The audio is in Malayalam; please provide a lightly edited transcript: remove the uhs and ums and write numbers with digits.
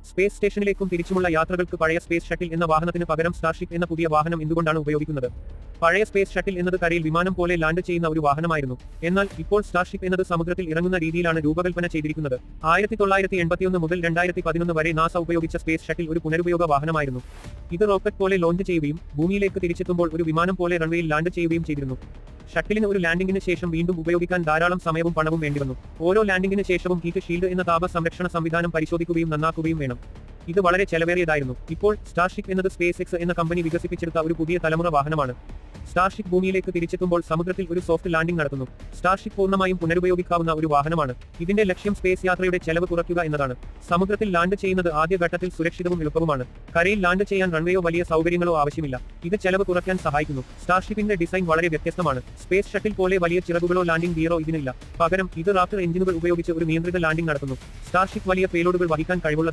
സ്പേസ് സ്റ്റേഷനിലേക്കും തിരിച്ചുമുള്ള യാത്രകൾക്ക് പഴയ സ്പേസ് ഷട്ടിൽ എന്ന വാഹനത്തിന് പകരം സ്റ്റാർഷിപ്പ് എന്ന പുതിയ വാഹനം എന്തുകൊണ്ടാണ് ഉപയോഗിക്കുന്നത്? പഴയ സ്പേസ് ഷട്ടിൽ എന്നത് കരയിൽ വിമാനം പോലെ ലാൻഡ് ചെയ്യുന്ന ഒരു വാഹനമായിരുന്നു. എന്നാൽ ഇപ്പോൾ സ്റ്റാർഷിപ്പ് എന്നത് സമുദ്രത്തിൽ ഇറങ്ങുന്ന രീതിയിലാണ് രൂപകൽപ്പന ചെയ്തിരിക്കുന്നത്. 1981 മുതൽ 2011 വരെ നാസ ഉപയോഗിച്ച സ്പേസ് ഷട്ടിൽ ഒരു പുനരുപയോഗ വാഹനമായിരുന്നു. ഇത് റോക്കറ്റ് പോലെ ലോഞ്ച് ചെയ്യുകയും ഭൂമിയിലേക്ക് തിരിച്ചെത്തുമ്പോൾ ഒരു വിമാനം പോലെ റൺവേയിൽ ലാൻഡ് ചെയ്യുകയും ചെയ്തിരുന്നു. ഷട്ടിലിന് ഒരു ലാൻഡിംഗിന് ശേഷം വീണ്ടും ഉപയോഗിക്കാൻ ധാരാളം സമയവും പണവും വേണ്ടിവന്നു. ഓരോ ലാൻഡിംഗിന് ശേഷവും ഹീറ്റ് ഷീൽഡ് എന്ന താപ സംരക്ഷണ സംവിധാനം പരിശോധിക്കുകയും നന്നാക്കുകയും വേണം. ഇത് വളരെ ചെലവേറിയതായിരുന്നു. ഇപ്പോൾ സ്റ്റാർഷിപ്പ് എന്നത് സ്പേസ് എക്സ് എന്ന കമ്പനി വികസിപ്പിച്ചെടുത്ത ഒരു പുതിയ തലമുറ വാഹനമാണ്. സ്റ്റാർഷിപ്പ് ഭൂമിയിലേക്ക് തിരിച്ചെത്തുമ്പോൾ സമുദ്രത്തിൽ ഒരു സോഫ്റ്റ് ലാൻഡിംഗ് നടത്തുന്നു. സ്റ്റാർഷിപ്പ് പൂർണ്ണമായും പുനരുപയോഗിക്കാവുന്ന ഒരു വാഹനമാണ്. ഇതിന്റെ ലക്ഷ്യം സ്പേസ് യാത്രയുടെ ചെലവ് കുറയ്ക്കുക എന്നതാണ്. സമുദ്രത്തിൽ ലാൻഡ് ചെയ്യുന്നത് ആദ്യ ഘട്ടത്തിൽ സുരക്ഷിതവും എളുപ്പവുമാണ്. കരയിൽ ലാൻഡ് ചെയ്യാൻ റൺവേയോ വലിയ സൗകര്യങ്ങളോ ആവശ്യമില്ല. ഇത് ചെലവ് കുറയ്ക്കാൻ സഹായിക്കുന്നു. സ്റ്റാർഷിപ്പിന്റെ ഡിസൈൻ വളരെ വ്യത്യസ്തമാണ്. സ്പേസ് ഷട്ടിൽ പോലെ വലിയ ചിറകുകളോ ലാൻഡിംഗ് ഗിയറോ ഇതിനില്ല. പകരം ഇത് റാപ്റ്റർ എഞ്ചിനുകൾ ഉപയോഗിച്ച് ഒരു നിയന്ത്രിത ലാൻഡിംഗ് നടത്തുന്നു. സ്റ്റാർഷിപ്പ് വലിയ പേലോഡുകൾ വഹിക്കാൻ കഴിവുള്ളതാണ്.